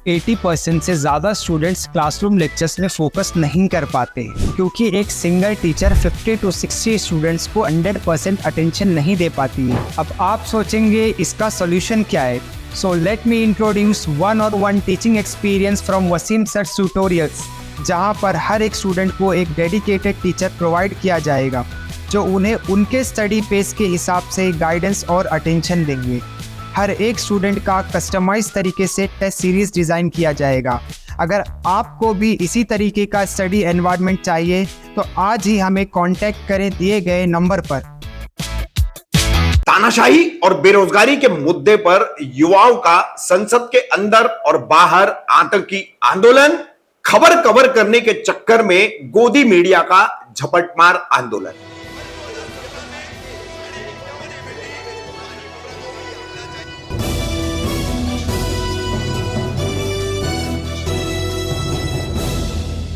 80% से ज़्यादा students classroom lectures में फोकस नहीं कर पाते क्योंकि एक सिंगल टीचर 50 to 60 स्टूडेंट्स को 100% अटेंशन नहीं दे पाती है। अब आप सोचेंगे इसका सोल्यूशन क्या है? So let me introduce one-on-one teaching experience from Wasim sir's tutorials, जहां पर हर एक स्टूडेंट को एक डेडिकेटेड टीचर प्रोवाइड किया जाएगा जो उन्हें उनके स्टडी पेस के हिसाब से गाइडेंस और अटेंशन देंगे। हर एक स्टूडेंट का कस्टमाइज तरीके से टेस्ट सीरीज डिज़ाइन किया जाएगा। अगर आपको भी इसी तरीके का स्टडी एनवायरनमेंट चाहिए तो आज ही हमें कांटेक्ट करें दिए गए नंबर पर। तानाशाही और बेरोजगारी के मुद्दे पर युवाओं का संसद के अंदर और बाहर आतंकी आंदोलन, खबर कवर करने के चक्कर में गोदी मीडिया का झपटमार आंदोलन।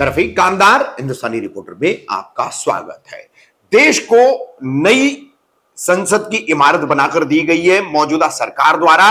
रफीक कामदार हिंदुस्तानी रिपोर्टर में आपका स्वागत है। देश को नई संसद की इमारत बनाकर दी गई है मौजूदा सरकार द्वारा।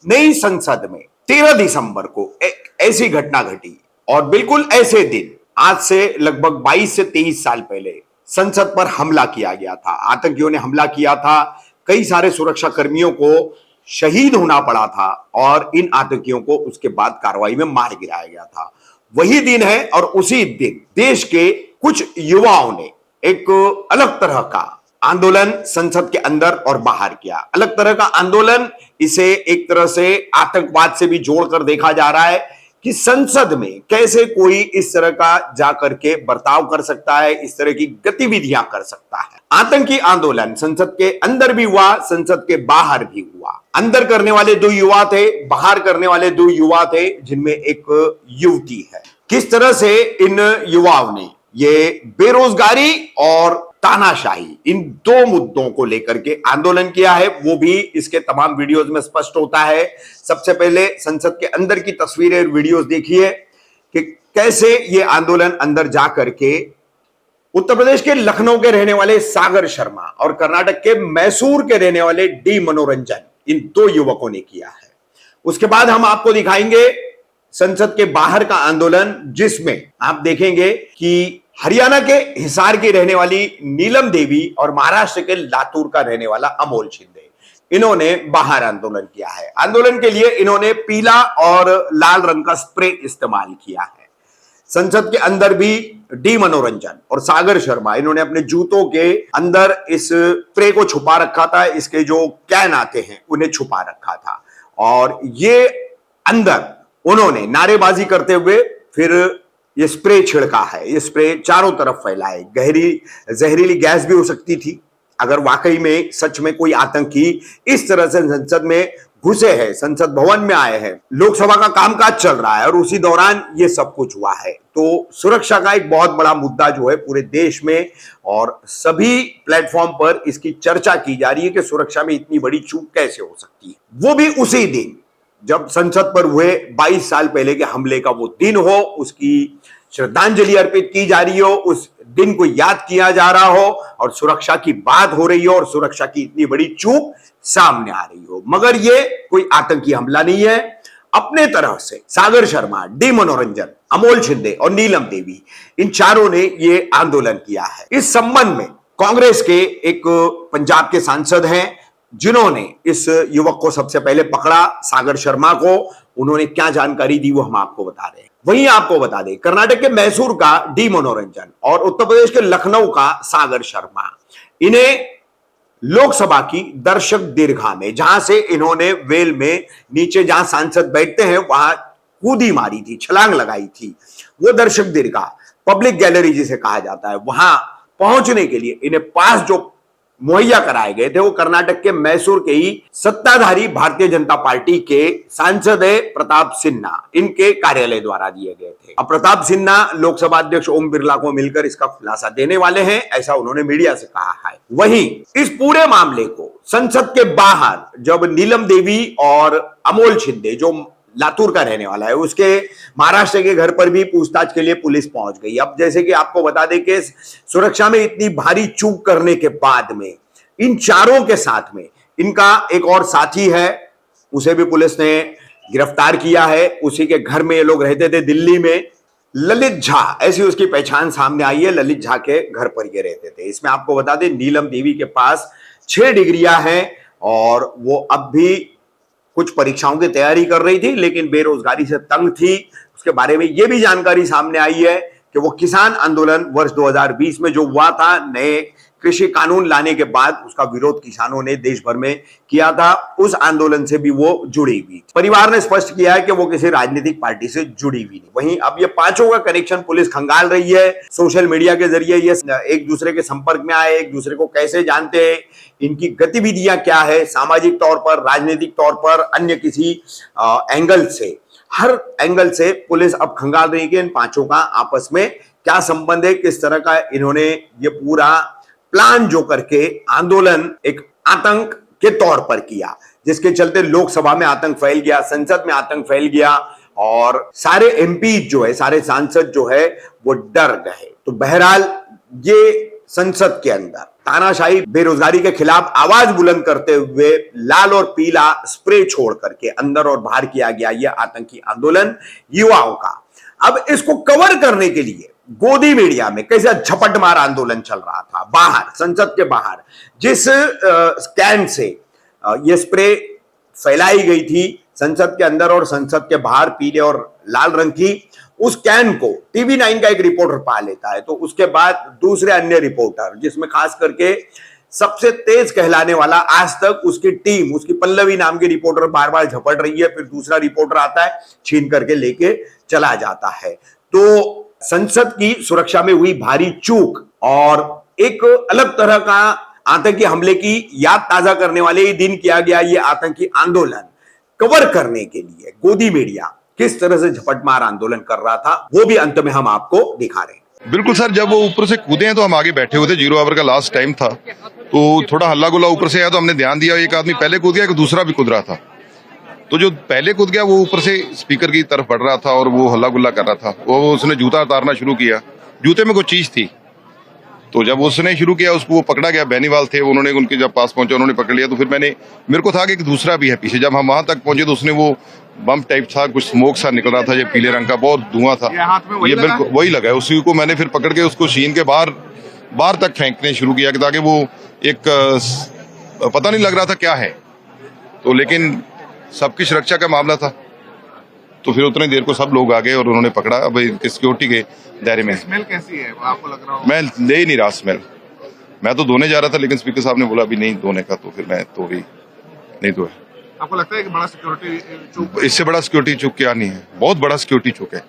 नई संसद में 13 दिसंबर को एक ऐसी घटना घटी और बिल्कुल ऐसे दिन आज से लगभग 22 से 23 साल पहले संसद पर हमला किया गया था। आतंकियों ने हमला किया था, कई सारे सुरक्षा कर्मियों को शहीद होना पड़ा था और इन आतंकियों को उसके बाद कार्रवाई में मार गिराया गया था। वही दिन है और उसी दिन देश के कुछ युवाओं ने एक अलग तरह का आंदोलन संसद के अंदर और बाहर किया। अलग तरह का आंदोलन, इसे एक तरह से आतंकवाद से भी जोड़कर देखा जा रहा है कि संसद में कैसे कोई इस तरह का जाकर के बर्ताव कर सकता है, इस तरह की गतिविधियां कर सकता है। आतंकी आंदोलन संसद के अंदर भी हुआ, संसद के बाहर भी हुआ। अंदर करने वाले 2 युवा थे, बाहर करने वाले 2 युवा थे, जिनमें एक युवती है। किस तरह से इन युवाओं ने ये बेरोजगारी और तानाशाही, इन 2 मुद्दों को लेकर के आंदोलन किया है, वो भी इसके तमाम वीडियोस में स्पष्ट होता है। सबसे पहले संसद के अंदर की तस्वीरें, वीडियोस देखिए कि कैसे ये आंदोलन अंदर जा करके उत्तर प्रदेश के लखनऊ के रहने वाले सागर शर्मा और कर्नाटक के मैसूर के रहने वाले डी मनोरंजन, इन 2 युवकों ने किया है। उसके बाद हम आपको दिखाएंगे संसद के बाहर का आंदोलन, जिसमें आप देखेंगे कि हरियाणा के हिसार की रहने वाली नीलम देवी और महाराष्ट्र के लातूर का रहने वाला अमोल शिंदे, इन्होंने बाहर आंदोलन किया है। आंदोलन के लिए इन्होंने पीला और लाल रंग का स्प्रे इस्तेमाल किया है। संसद के अंदर भी डी मनोरंजन और सागर शर्मा, इन्होंने अपने जूतों के अंदर इस स्प्रे को छुपा रखा था, इसके जो कैन आते हैं उन्हें छुपा रखा था और ये अंदर उन्होंने नारेबाजी करते हुए फिर ये स्प्रे छिड़का है। ये स्प्रे चारों तरफ फैला है। जहरीली गैस भी हो सकती थी अगर वाकई में सच में कोई आतंकी इस तरह से संसद में घुसे हैं, संसद भवन में आए हैं, लोकसभा का कामकाज चल रहा है और उसी दौरान ये सब कुछ हुआ है। तो सुरक्षा का एक बहुत बड़ा मुद्दा जो है पूरे देश में और सभी प्लेटफॉर्म पर इसकी चर्चा की जा रही है कि सुरक्षा में इतनी बड़ी चूक कैसे हो सकती है। वो भी उसी दिन जब संसद पर हुए 22 साल पहले के हमले का वो दिन हो, उसकी श्रद्धांजलि अर्पित की जा रही हो, उस दिन को याद किया जा रहा हो और सुरक्षा की बात हो रही हो और सुरक्षा की इतनी बड़ी चूक सामने आ रही हो। मगर ये कोई आतंकी हमला नहीं है। अपने तरह से सागर शर्मा, डी मनोरंजन, अमोल शिंदे और नीलम देवी, इन चारों ने ये आंदोलन किया है। इस संबंध में कांग्रेस के एक पंजाब के सांसद हैं जिन्होंने इस युवक को सबसे पहले पकड़ा, सागर शर्मा को। उन्होंने क्या जानकारी दी वो हम आपको बता रहे हैं। वहीं आपको बता दें, कर्नाटक के मैसूर का डी मनोरंजन और उत्तर प्रदेश के लखनऊ का सागर शर्मा, इन्हें लोकसभा की दर्शक दीर्घा में, जहां से इन्होंने वेल में नीचे जहां सांसद बैठते हैं वहां कूदी मारी थी, छलांग लगाई थी, वो दर्शक दीर्घा, पब्लिक गैलरी जिसे कहा जाता है, वहां पहुंचने के लिए इन्हें पास जो मुहैया कराए गए थे वो कर्नाटक के मैसूर के ही सत्ताधारी भारतीय जनता पार्टी के सांसद है प्रताप सिन्हा, इनके कार्यालय द्वारा दिए गए थे। अब प्रताप सिन्हा लोकसभा अध्यक्ष ओम बिरला को मिलकर इसका खुलासा देने वाले हैं, ऐसा उन्होंने मीडिया से कहा है। वहीं इस पूरे मामले को संसद के बाहर जब नीलम देवी और अमोल शिंदे, जो लातूर का रहने वाला है, उसके महाराष्ट्र के घर पर भी पूछताछ के लिए पुलिस पहुंच गई। अब जैसे कि आपको बता दें कि सुरक्षा में इतनी भारी चूक करने के बाद में इन चारों के साथ में इनका एक और साथी है, उसे भी पुलिस ने गिरफ्तार किया है। उसी के घर में ये लोग रहते थे दिल्ली में। ललित झा ऐसी उसकी पहचान सामने आई है। ललित झा के घर पर ये रहते थे। इसमें आपको बता दें नीलम देवी के पास 6 डिग्रियां हैं और वो अब भी कुछ परीक्षाओं की तैयारी कर रही थी, लेकिन बेरोजगारी से तंग थी। उसके बारे में यह भी जानकारी सामने आई है कि वो किसान आंदोलन वर्ष 2020 में जो हुआ था, नए कृषि कानून लाने के बाद उसका विरोध किसानों ने देश भर में किया था, उस आंदोलन से भी वो जुड़ी हुई। परिवार ने स्पष्ट किया है कि वो किसी राजनीतिक पार्टी से जुड़ी हुई नहीं। वहीं अब ये पांचों का कनेक्शन पुलिस खंगाल रही है। सोशल मीडिया के जरिए ये एक दूसरे के संपर्क में आए, एक दूसरे को कैसे जानते हैं, इनकी गतिविधियां क्या है, सामाजिक तौर पर, राजनीतिक तौर पर, अन्य किसी एंगल से, हर एंगल से पुलिस अब खंगाल रही है कि इन पांचों का आपस में क्या संबंध है, किस तरह का इन्होंने ये पूरा प्लान जो करके आंदोलन एक आतंक के तौर पर किया, जिसके चलते लोकसभा में आतंक फैल गया, संसद में आतंक फैल गया और सारे एमपी जो है, सारे सांसद जो है वो डर गए। तो बहरहाल ये संसद के अंदर तानाशाही बेरोजगारी के खिलाफ आवाज बुलंद करते हुए लाल और पीला स्प्रे छोड़ करके अंदर और बाहर किया गया यह आतंकी आंदोलन युवाओं का। अब इसको कवर करने के लिए गोदी मीडिया में कैसे झपटमार आंदोलन चल रहा था बाहर, संसद के बाहर, जिस कैन से यह स्प्रे फैलाई गई थी संसद के अंदर और संसद के बाहर पीले और लाल रंग की, उस कैन को टीवी 9 का एक रिपोर्टर पा लेता है। तो उसके बाद दूसरे अन्य रिपोर्टर, जिसमें खास करके सबसे तेज कहलाने वाला आज तक उसकी टीम, उसकी पल्लवी नाम की रिपोर्टर बार बार झपट रही है, फिर दूसरा रिपोर्टर आता है, छीन करके लेके चला जाता है। तो संसद की सुरक्षा में हुई भारी चूक और एक अलग तरह का आतंकी हमले की याद ताजा करने वाले ही दिन किया गया ये आतंकी आंदोलन कवर करने के लिए गोदी मीडिया किस तरह से झपटमार आंदोलन कर रहा था, वो भी अंत में हम आपको दिखा रहे हैं। बिल्कुल सर, जब वो ऊपर से कूदे हैं तो हम आगे बैठे हुए थे, 0 ओवर का लास्ट टाइम था, तो थोड़ा हल्ला गुल्ला ऊपर से आया तो हमने ध्यान दिया, एक आदमी पहले कूद गया, एक दूसरा भी कूद रहा था। तो जो पहले कूद गया वो ऊपर से स्पीकर की तरफ बढ़ रहा था और वो हल्ला गुल्ला कर रहा था। वो उसने जूता उतारना शुरू किया, जूते में कोई चीज थी, तो जब उसने शुरू किया उसको वो पकड़ा गया। बेनीवाल थे, उन्होंने उनके जब पास पहुंचे उन्होंने पकड़ लिया। तो फिर मेरे को था कि एक दूसरा भी है पीछे। जब हम वहां तक पहुंचे तो उसने वो बम टाइप था, कुछ स्मोक सा निकल रहा था, ये पीले रंग का, बहुत धुआं था, ये बिल्कुल वही लगा है। उसी को मैंने फिर पकड़ के उसको शीन के बाहर तक फेंकने शुरू किया ताकि वो एक पता नहीं लग रहा था क्या है, तो लेकिन सबकी सुरक्षा का मामला था। तो फिर उतनी देर को सब लोग आ गए और उन्होंने पकड़ा। अब सिक्योरिटी के दायरे में। स्मेल कैसी है आपको लग रहा हो? मैं ले ही नहीं रहा स्मेल। मैं तो धोने जा रहा था लेकिन स्पीकर साहब ने बोला अभी नहीं धोने का, तो फिर मैं तो भी नहीं धोया। आपको लगता है कि बड़ा सिक्योरिटी चूक? इससे बड़ा सिक्योरिटी चूक क्या नहीं है, बहुत बड़ा सिक्योरिटी चूक है,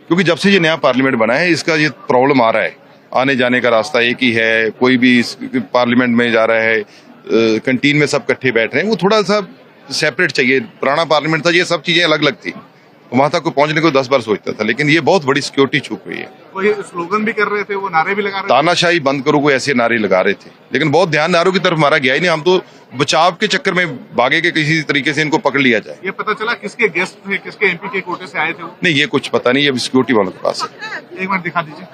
क्योंकि जब से ये नया पार्लियामेंट बना है इसका ये प्रॉब्लम आ रहा है। आने जाने का रास्ता एक ही है, कोई भी पार्लियामेंट में जा रहा है, कैंटीन में सब इकट्ठे बैठ रहे हैं, वो थोड़ा सा सेपरेट चाहिए। पुराना पार्लियामेंट था, ये सब चीजें अलग अलग थी, वहां तक पहुंचने को 10 बार सोचता था, लेकिन ये बहुत बड़ी सिक्योरिटी छूट हुई है। कोई स्लोगन भी कर रहे थे, वो नारे भी लगा रहे थे, तानाशाही बंद करो, कोई ऐसे नारे लगा रहे थे, लेकिन बहुत ध्यान नारों की तरफ मारा गया ही नहीं। हम तो बचाव के चक्कर में भागे के किसी तरीके से इनको पकड़ लिया जाए। ये पता चला किसके गेस्ट थे, किसके एमपी के कोटे से आए थे वो? नहीं, ये कुछ पता नहीं, ये सिक्योरिटी वालों के पास है। एक मिनट दिखा दीजिए।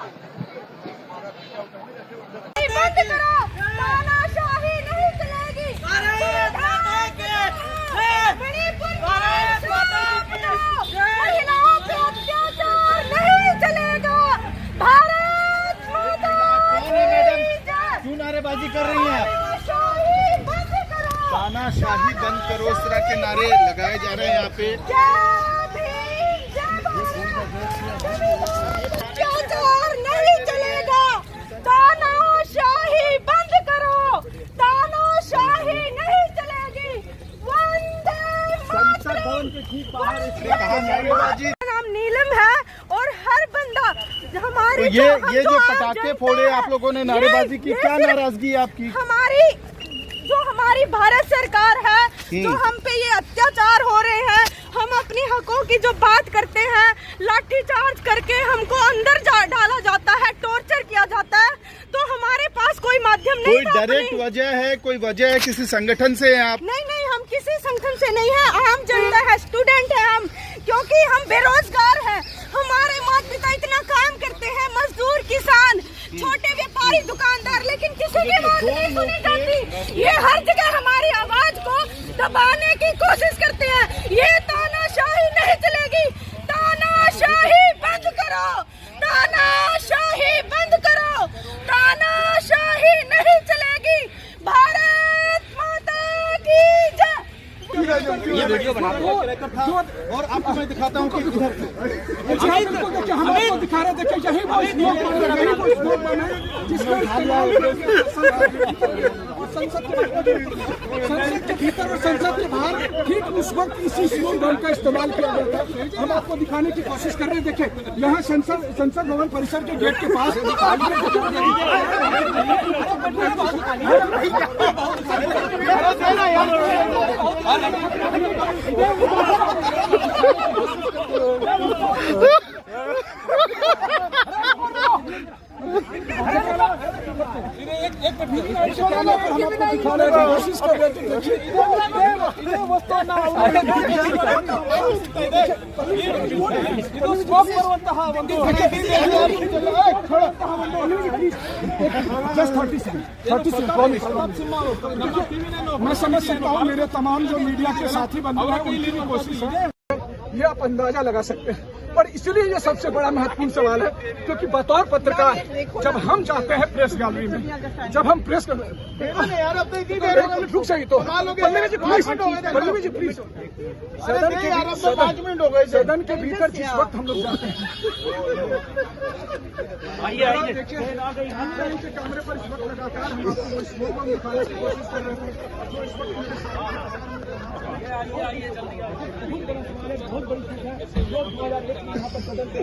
नारेबाजी कर रही हैं तानाशाही बंद करो, इस तरह के नारे लगाए जा रहे हैं यहाँ पे। अत्याचार नहीं चलेगा, तानाशाही बंद करो, तानाशाही नहीं चलेगी। वंदे मातरम। नाम नीलम है और हर बंदा हमारी तो ये जो पटाखे फोड़े आप लोगों ने, नारेबाजी की, क्या नाराजगी है आपकी? हमारी भारत सरकार है, जो हम पे ये अत्याचार हो रहे हैं, हम अपनी हकों की जो बात करते हैं, लाठीचार्ज करके हमको अंदर डाला जाता है, टॉर्चर किया जाता है, तो हमारे पास कोई माध्यम नहीं। कोई डायरेक्ट वजह है, कोई वजह है, किसी संगठन से हैं आप? नहीं, हम किसी संगठन से नहीं है, आम जनता है, स्टूडेंट है हम, क्योंकि हम बेरोजगार हैं। हमारे माता पिता इतना काम करते हैं, मजदूर, किसान, छोटे व्यापारी, दुकानदार, लेकिन किसी की बात नहीं सुनी जाती। ये हर जगह हमारी आवाज को दबाने की कोशिश करते हैं। ये तानाशाही वीडियो बना और आपको मैं दिखाता हूँ कि इधर हम आपको दिखा रहे थे कि यही वो स्मोक है जिसका संसद के भीतर और संसद के बाहर ठीक उस वक्त इसी स्मोक बम का इस्तेमाल किया गया था। हम आपको दिखाने की कोशिश कर रहे हैं। देखिए यहाँ संसद भवन परिसर के गेट के पास कोशिश कर रहे मैं समझ सकता हूँ मेरे तमाम जो मीडिया के साथी बंधु हैं उनकी भी कोशिश है। ये आप अंदाजा लगा सकते हैं, पर इसलिए ये सबसे बड़ा महत्वपूर्ण सवाल है क्योंकि बतौर पत्रकार जब हम जाते हैं प्रेस गैलरी में, जब हम प्रेस रुक सही तो पल्लवी जी प्लीज सदन के भीतर जिस वक्त हम लोग जाते हैं कैमरे पर इस वक्त लगातार हम आपको स्मोक बम दिखाने की कोशिश कर रहे थे। बहुत बड़ी संख्या है लोग 2001 में यहाँ पर सदन के